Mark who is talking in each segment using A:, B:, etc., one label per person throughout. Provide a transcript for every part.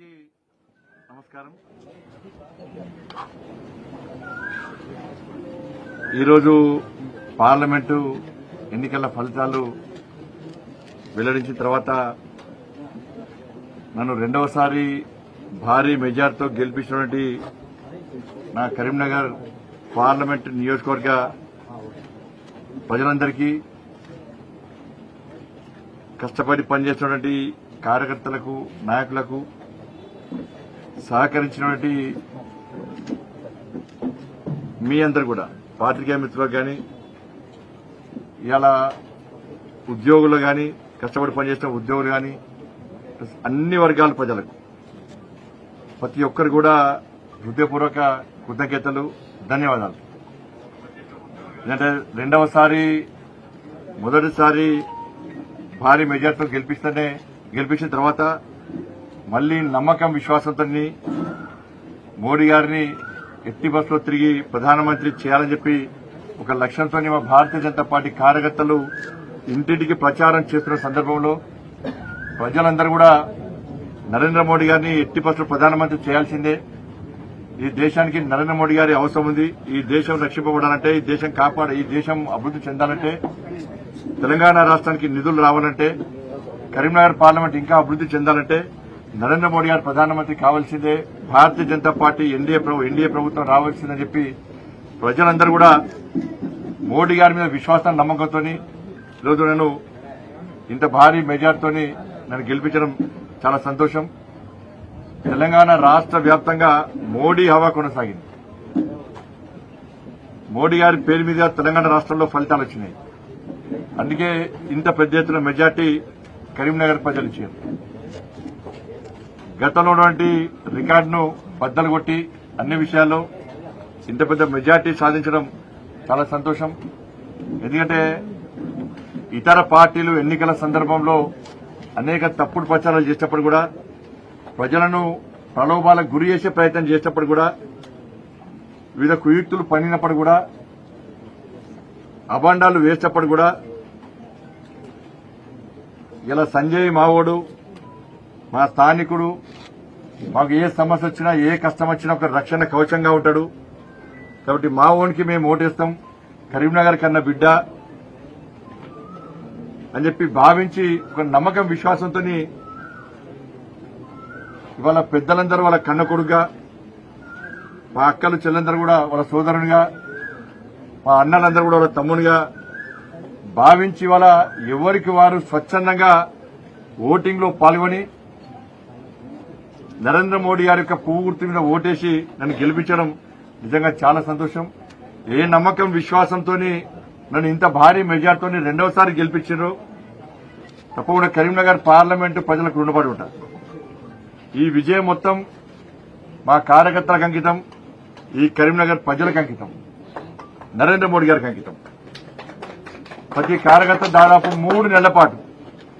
A: అందరికీ నమస్కారం. ఈరోజు పార్లమెంటు ఎన్నికల ఫలితాలు వెల్లడించిన తర్వాత నన్ను రెండవసారి భారీ మెజార్టీతో గెలిపించినటువంటి నా కరీంనగర్ పార్లమెంటు నియోజకవర్గ ప్రజలందరికీ, కష్టపడి పనిచేస్తున్నటువంటి కార్యకర్తలకు, నాయకులకు, సహకరించినటువంటి మీ అందరు కూడా, పాత్రికేయ మిత్రులకు కానీ, ఇలా ఉద్యోగులు కానీ, కష్టపడి పనిచేస్తున్న ఉద్యోగులు కానీ, అన్ని వర్గాల ప్రజలకు ప్రతి ఒక్కరు కూడా హృదయపూర్వక కృతజ్ఞతలు, ధన్యవాదాలు. ఎందుకంటే రెండవసారి మొదటిసారి భారీ మెజార్టీతో గెలిపించిన తర్వాత మళ్లీ నమ్మకం, విశ్వాసంతో మోడీ గారిని ఎట్టి బస్సులో తిరిగి ప్రధానమంత్రి చేయాలని చెప్పి ఒక లక్ష్యంతో మా భారతీయ జనతా పార్టీ కార్యకర్తలు ఇంటింటికి ప్రచారం చేస్తున్న సందర్భంలో ప్రజలందరూ కూడా నరేంద్ర మోడీ గారిని ఎట్టి బస్సులో ప్రధానమంత్రి చేయాల్సిందే, ఈ దేశానికి నరేంద్ర మోడీ గారి అవసరం ఉంది, ఈ దేశం రక్షింపబడాలంటే, ఈ దేశం ఈ దేశం అభివృద్ది చెందాలంటే, తెలంగాణ రాష్ట్రానికి నిధులు రావాలంటే, కరీంనగర్ పార్లమెంట్ ఇంకా అభివృద్ది చెందాలంటే నరేంద్ర మోడీ గారు ప్రధానమంత్రి కావాల్సిందే, భారతీయ జనతా పార్టీ ఎన్డీఏ ప్రభుత్వం రావాల్సిందని చెప్పి ప్రజలందరూ కూడా మోడీ గారి మీద విశ్వాసం, నమ్మకంతో ఈరోజు నేను ఇంత భారీ మెజార్టీతో నన్ను గెలిపించడం చాలా సంతోషం. తెలంగాణ రాష్ట్ర వ్యాప్తంగా మోడీ హవా కొనసాగింది. మోడీ గారి పేరు మీద తెలంగాణ రాష్ట్రంలో ఫలితాలు వచ్చినాయి. అందుకే ఇంత పెద్ద ఎత్తున మెజార్టీ కరీంనగర్ ప్రజలు ఇచ్చారు. గతంలో ఉన్నటువంటి రికార్డును బద్దలు కొట్టి అన్ని విషయాల్లో ఇంత పెద్ద మెజార్టీ సాధించడం చాలా సంతోషం. ఎందుకంటే ఇతర పార్టీలు ఎన్నికల సందర్భంలో అనేక తప్పుడు ప్రచారాలు చేసేటప్పుడు కూడా, ప్రజలను ప్రలోభాలకు గురి చేసే ప్రయత్నం చేసేటప్పుడు కూడా, వివిధ కుయుక్తులు పన్నినప్పుడు కూడా, అభాండాలు వేసేటప్పుడు కూడా, ఇలా సంజయ్ మావోడు, మా స్థానికుడు, మాకు ఏ సమస్య వచ్చినా, ఏ కష్టం వచ్చినా ఒక రక్షణ కవచంగా ఉంటాడు, కాబట్టి మావోనికి మేము ఓటేస్తాం, కరీంనగర్ కన్నా బిడ్డ అని చెప్పి భావించి ఒక నమ్మకం, విశ్వాసంతో ఇవాళ పెద్దలందరూ వాళ్ళ కన్న కొడుకుగా, మా అక్కలు చెల్లెందరూ కూడా వాళ్ళ సోదరునిగా, మా అన్నలందరూ కూడా వాళ్ళ తమ్మునిగా భావించి ఇవాళ ఎవరికి వారు స్వచ్ఛందంగా ఓటింగ్ లో పాల్గొని నరేంద్ర మోడీ గారి యొక్క పువ్వు గుర్తు మీద ఓటేసి నన్ను గెలిపించడం నిజంగా చాలా సంతోషం. ఏ నమ్మకం, విశ్వాసంతో నన్ను ఇంత భారీ మెజార్టీతో రెండవసారి గెలిపించారు. తప్పకుండా కరీంనగర్ పార్లమెంటు ప్రజలకు రుణపడి ఉంటారు. ఈ విజయం మొత్తం మా కార్యకర్తలకు అంకితం, ఈ కరీంనగర్ ప్రజలకు అంకితం, నరేంద్ర మోడీ గారికి అంకితం. ప్రతి కార్యకర్త దాదాపు 3 నెలల పాటు,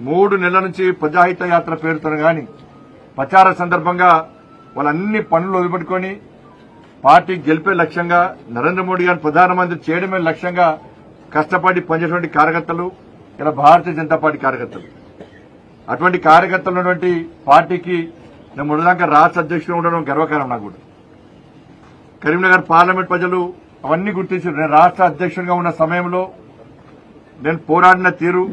A: 3 నెలల నుంచి ప్రజాహిత యాత్ర పేరుతో గాని ప్రచార సందర్భంగా వాళ్ళన్ని పనులు వదిలిపెట్టుకుని పార్టీ గెలిపే లక్ష్యంగా, నరేంద్ర మోడీ గారిని ప్రధానమంత్రి చేయడమే లక్ష్యంగా కష్టపడి పనిచేసేటువంటి కార్యకర్తలు ఇలా భారతీయ జనతా పార్టీ కార్యకర్తలు. అటువంటి కార్యకర్తలు ఉన్నటువంటి పార్టీకి నేను మొదటిదాకా రాష్ట్ర అధ్యక్షుడు ఉండడం గర్వకారం. నాకు కూడా కరీంనగర్ పార్లమెంట్ ప్రజలు అవన్నీ గుర్తించారు. నేను రాష్ట్ర అధ్యక్షుడిగా ఉన్న సమయంలో నేను పోరాడిన తీరు,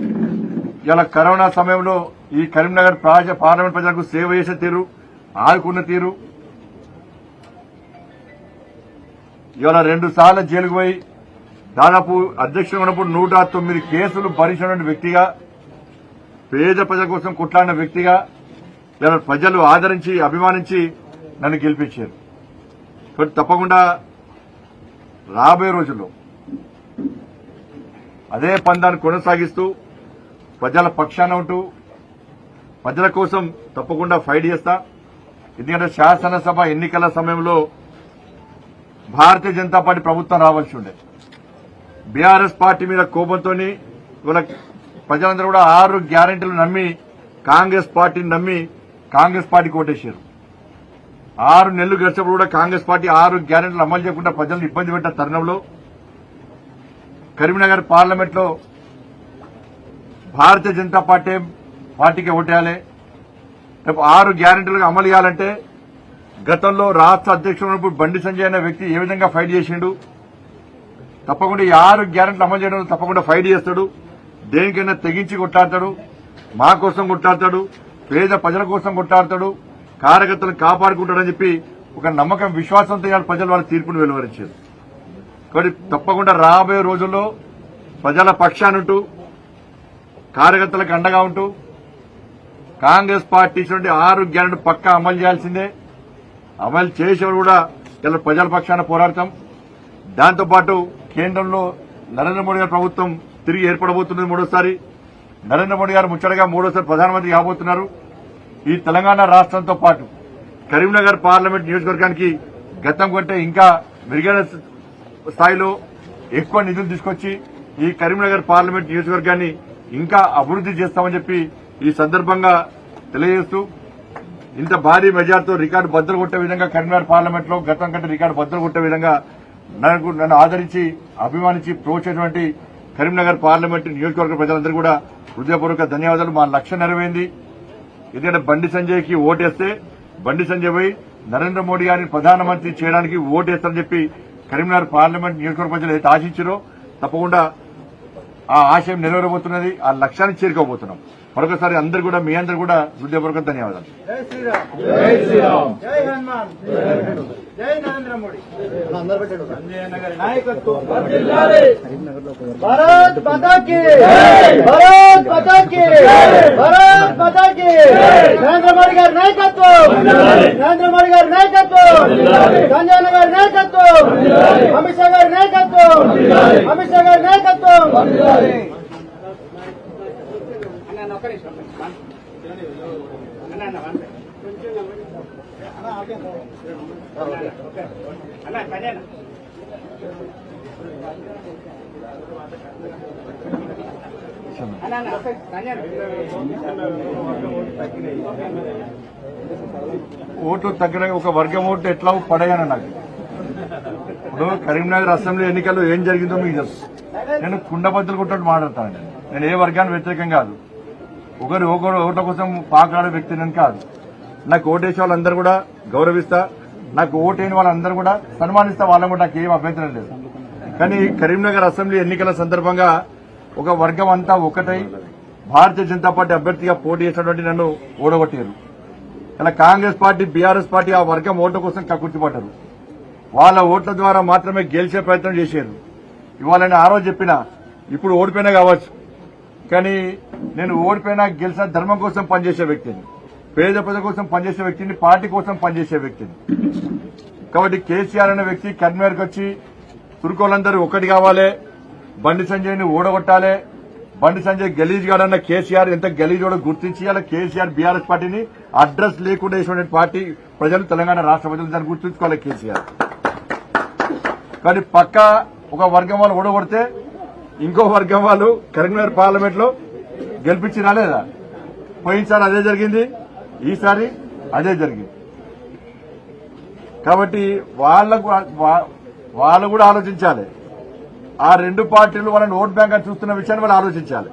A: ఇలా కరోనా సమయంలో ఈ కరీంనగర్ పార్లమెంట్ ప్రజలకు సేవ చేసే తీరు, ఆదుకున్న తీరు, ఇవాళ 2 సార్లు జైలుకు పోయి దాదాపు అధ్యక్షుడు ఉన్నప్పుడు 109 కేసులు భరించినటువంటి వ్యక్తిగా, పేద ప్రజల కోసం కొట్లాడిన వ్యక్తిగా ఇలా ప్రజలు ఆదరించి, అభిమానించి నన్ను గెలిపించారు. కాబట్టి తప్పకుండా రాబోయే రోజుల్లో అదే పందాన్ని కొనసాగిస్తూ ప్రజల పక్షాన ఉంటూ ప్రజల కోసం తప్పకుండా ఫైట్ చేస్తా. ఎందుకంటే శాసనసభ ఎన్నికల సమయంలో భారతీయ జనతా పార్టీ ప్రభుత్వం రావాల్సి ఉండే, బీఆర్ఎస్ పార్టీ మీద కోపంతో ఇవాళ ప్రజలందరూ కూడా 6 గ్యారెంటీలు నమ్మి కాంగ్రెస్ పార్టీని నమ్మి కాంగ్రెస్ పార్టీకి ఓటేశారు. 6 నెలలు గడిచినప్పుడు కూడా కాంగ్రెస్ పార్టీ 6 గ్యారెంటీలు అమలు చేయకుండా ప్రజలను ఇబ్బంది పెట్టిన తరుణంలో కరీంనగర్ పార్లమెంట్ లో భారతీయ జనతా పార్టీకి ఓటేయాలి, రేపు 6 గ్యారెంటీలుగా అమలు చేయాలంటే గతంలో రాష్ట్ర అధ్యక్షుడు ఉన్నప్పుడు బండి సంజయ్ అనే వ్యక్తి ఏ విధంగా ఫైట్ చేసిండు, తప్పకుండా ఈ 6 గ్యారెంటీలు అమలు చేయడం తప్పకుండా ఫైట్ చేస్తాడు. దేనికైనా తెగించి కొట్లాడతాడు, మా కోసం కొట్లాడతాడు, పేద ప్రజల కోసం కొట్లాడతాడు, కార్యకర్తలను కాపాడుకుంటాడని చెప్పి ఒక నమ్మకం విశ్వాసంతో ప్రజలు వాళ్ళ తీర్పును వెలువరించారు. కాబట్టి తప్పకుండా రాబోయే రోజుల్లో ప్రజల పక్షానుంటూ కార్యకర్తలకు అండగా ఉంటూ కాంగ్రెస్ పార్టీ ఇచ్చినటువంటి 6 గ్యారెంటీ పక్కా అమలు చేయాల్సిందే. అమలు చేసేవారు కూడా ఇలా ప్రజల పక్షాన పోరాడతాం. దాంతోపాటు కేంద్రంలో నరేంద్ర మోడీ గారి ప్రభుత్వం తిరిగి ఏర్పడబోతున్నది. మూడోసారి నరేంద్ర మోడీ గారు ముచ్చటగా మూడోసారి ప్రధానమంత్రి కాబోతున్నారు. ఈ తెలంగాణ రాష్ట్రంతో పాటు కరీంనగర్ పార్లమెంట్ నియోజకవర్గానికి గతం కంటే ఇంకా మెరుగైన స్థాయిలో ఎక్కువ నిధులు తీసుకొచ్చి ఈ కరీంనగర్ పార్లమెంట్ నియోజకవర్గాన్ని ఇంకా అభివృద్ది చేస్తామని చెప్పి ఈ సందర్భంగా తెలియజేస్తూ ఇంత భారీ మెజార్టీతో రికార్డు బద్దలు కొట్టే విధంగా కరీంనగర్ పార్లమెంట్ లో గతం కంటే రికార్డు బద్దలు కొట్టే విధంగా నన్ను ఆదరించి అభిమానించి ప్రోత్సహించినటువంటి కరీంనగర్ పార్లమెంట్ నియోజకవర్గ ప్రజలందరూ కూడా హృదయపూర్వక ధన్యవాదాలు. మా లక్ష్యం నెరవేరింది. ఎందుకంటే బండి సంజయ్కి ఓటేస్తే బండి సంజయ్ పోయి నరేంద్ర మోడీ గారిని ప్రధానమంత్రి చేయడానికి ఓటేస్తారని చెప్పి కరీంనగర్ పార్లమెంట్ నియోజకవర్గ ప్రజలు ఏదైతే ఆశించారో తప్పకుండా ఆ ఆశయం నెరవేరబోతున్నది. ఆ లక్ష్యాన్ని చేరుకోబోతున్నాం. మరొకసారి అందరూ కూడా మీ అందరూ కూడా హృదయపూర్వక ధన్యవాదాలు.
B: జై శ్రీరామ్, జై శ్రీరామ్, జై హనుమాన్, జై నరేంద్ర మోడీ. నాయకత్వం భారత్ మాతా కీ జై, భారత్ మాతా కీ జై, భారత్ మాతా కీ జై. నరేంద్ర మోడీ గారి నాయకత్వం, నరేంద్ర మోడీ గారి నాయకత్వం, సంజయ్ గారి నాయకత్వం, అమిత్ షా గారి నాయకత్వం, అమిత్ షా గారి నాయకత్వం.
A: ఓట్లు తగ్గిన ఒక వర్గం ఓట్లు ఎట్లా పడాయని నాకు ఇప్పుడు కరీంనగర్ అసెంబ్లీ ఎన్నికల్లో ఏం జరిగిందో మీకు తెలుసు. నేను కుండబద్దలు కొట్టినట్టు మాట్లాడతానండి. నేను ఏ వర్గానికి వ్యతిరేకం కాదు. ఒకరు ఓట్ల కోసం పాకాడే వ్యక్తి నేను కాదు. నాకు ఓటేసే వాళ్ళందరూ కూడా గౌరవిస్తా, నాకు ఓటైన వాళ్ళందరూ కూడా సన్మానిస్తా. వాళ్ళని కూడా నాకు ఏం అభ్యంతరం లేదు. కానీ కరీంనగర్ అసెంబ్లీ ఎన్నికల సందర్భంగా ఒక వర్గం అంతా ఒకటై భారతీయ జనతా పార్టీ అభ్యర్థిగా పోటీ చేసినటువంటి నన్ను ఓడగొట్టారు. ఇలా కాంగ్రెస్ పార్టీ, బీఆర్ఎస్ పార్టీ ఆ వర్గం ఓట్ల కోసం కక్కుర్తిపడ్డారు. వాళ్ళ ఓట్ల ద్వారా మాత్రమే గెలిచే ప్రయత్నం చేశారు. ఇవాళ నేను ఆ రోజు చెప్పినా, ఇప్పుడు ఓడిపోయినా కావచ్చు, కానీ నేను ఓడిపోయినా గెలిచిన ధర్మం కోసం పనిచేసే వ్యక్తిని, పేద ప్రజల కోసం పనిచేసే వ్యక్తిని, పార్టీ కోసం పనిచేసే వ్యక్తిని. కాబట్టి కేసీఆర్ అనే వ్యక్తి కరీంనగర్కి వచ్చి తుర్కోలందరూ ఒక్కటి కావాలి, బండి సంజయ్ని ఓడగొట్టాలి, బండి సంజయ్ గలీజ్ గాడన్న కేసీఆర్ ఎంత గలీజోడో గుర్తించి అలా కేసీఆర్ బీఆర్ఎస్ పార్టీని అడ్రస్ లేకుండా వేసిన పార్టీ ప్రజలు, తెలంగాణ రాష్ట్ర ప్రజలు దాన్ని గుర్తుంచుకోవాలి కేసీఆర్. కానీ పక్క ఒక వర్గం వాళ్ళు ఓడగొడితే ఇంకో వర్గం వాళ్ళు కరీంనగర్ పార్లమెంట్ లో గెలిపించి రాలేదా? పోయినసారి అదే జరిగింది, ఈసారి అదే జరిగింది. కాబట్టి వాళ్ళు కూడా ఆలోచించాలి. ఆ రెండు పార్టీలు వాళ్ళని ఓట్ బ్యాంక్ అని చూస్తున్న విషయాన్ని వాళ్ళు ఆలోచించాలి.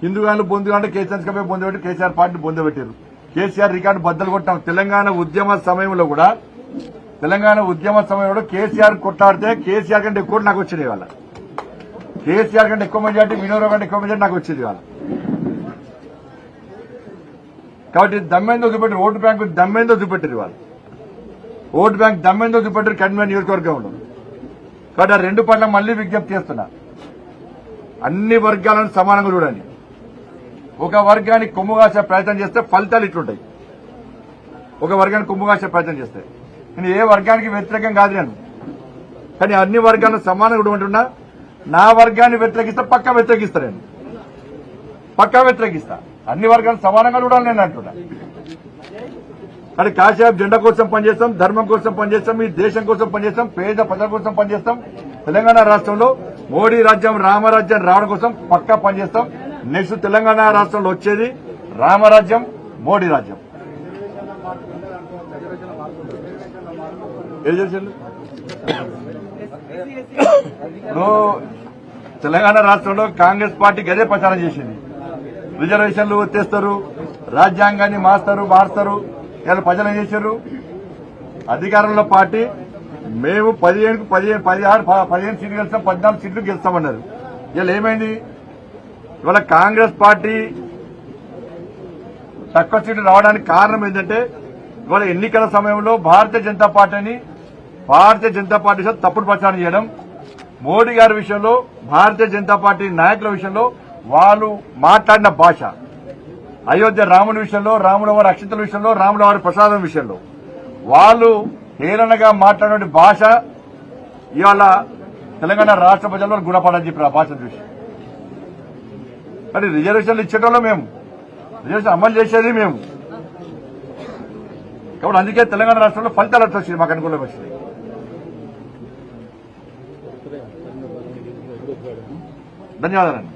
A: హిందూగాళ్ళు బొందుగా కేసీఆర్ కపే బొందబెట్టి కేసీఆర్ పార్టీని బొందబెట్టారు. కేసీఆర్ రికార్డు బద్దలు కొట్టాం. తెలంగాణ ఉద్యమ సమయంలో కూడా కేసీఆర్ కొట్లాడితే కేసీఆర్ కంటే ఎక్కువ నాకు వచ్చింది. వాళ్ళ కేసీఆర్ కంటే ఎక్కువ మెజార్టీ, వినోరావు కంటే ఎక్కువ మెజార్టీ నాకు వచ్చింది వాళ్ళ. కాబట్టి దమ్మేందో చూపెట్టారు, ఓటు బ్యాంకు దమ్మేందో చూపెట్టారు వాళ్ళు. ఓటు బ్యాంక్ దమ్మేందో చూపెట్టారు కరీంనగర్ నియోజకవర్గంలో. కాబట్టి ఆ రెండు పట్ల మళ్లీ విజ్ఞప్తి చేస్తున్నా, అన్ని వర్గాలను సమానంగా చూడండి. ఒక వర్గానికి కొమ్ము కాసే ప్రయత్నం చేస్తే ఫలితాలు ఇట్లుంటాయి. ఒక వర్గానికి కొమ్ము కాసే ప్రయత్నం చేస్తే నేను ఏ వర్గానికి వ్యతిరేకం కాదు నేను, కానీ అన్ని వర్గాలను సమానంగా చూడమంటున్నా. నా వర్గాన్ని వ్యతిరేకిస్తే పక్కా వ్యతిరేకిస్తా, నేను పక్కా వ్యతిరేకిస్తా. అన్ని వర్గాలను సమానంగా చూడాలి నేను అంటున్నా. కానీ కాసేపు జెండా కోసం పనిచేస్తాం, ధర్మం కోసం పనిచేస్తాం, ఈ దేశం కోసం పనిచేస్తాం, పేద ప్రజల కోసం పనిచేస్తాం. తెలంగాణ రాష్ట్రంలో మోడీ రాజ్యం, రామరాజ్యం రావడం కోసం పక్కా పనిచేస్తాం. నెక్స్ట్ తెలంగాణ రాష్ట్రంలో వచ్చేది రామరాజ్యం, మోడీ రాజ్యం. ఏం చేసిండు ఇప్పుడు తెలంగాణ రాష్ట్రంలో కాంగ్రెస్ పార్టీ గదే ప్రచారం చేసింది. రిజర్వేషన్లు తెస్తారు, రాజ్యాంగాన్ని మారుస్తారు. ఇలా ప్రజలు ఏం చేశారు? అధికారంలో పార్టీ మేము 15 సీట్లు గెలుస్తాం, 14 సీట్లు గెలుస్తామన్నారు. ఇలా ఏమైంది? ఇవాళ కాంగ్రెస్ పార్టీ తక్కువ సీట్లు రావడానికి కారణం ఏంటంటే ఇవాళ ఎన్నికల సమయంలో భారతీయ జనతా పార్టీ తప్పుడు ప్రచారం చేయడం, మోడీ గారి విషయంలో భారతీయ జనతా పార్టీ నాయకుల విషయంలో వాళ్ళు మాట్లాడిన భాష, అయోధ్య రాముడి విషయంలో, రాముల వారి అక్షంతల విషయంలో, రాముల వారి ప్రసాదం విషయంలో వాళ్ళు హేళనగా మాట్లాడే భాష ఇవాళ తెలంగాణ రాష్ట్ర ప్రజల్లో గుణపడని చెప్పి ఆ భాష చూసి మరి రిజర్వేషన్లు ఇచ్చేటోళ్ళం మేము, రిజర్వేషన్ అమలు చేసేది మేము. కాబట్టి అందుకే తెలంగాణ రాష్ట్రంలో ఫలితాలు అట్లా వచ్చింది, మాకు అనుకూలంగా వచ్చింది. ధన్యవాదాలండి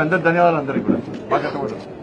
A: అందరికి ధన్యవాదాలు అందరికీ కూడా బాగా కష్టపడ్డారు.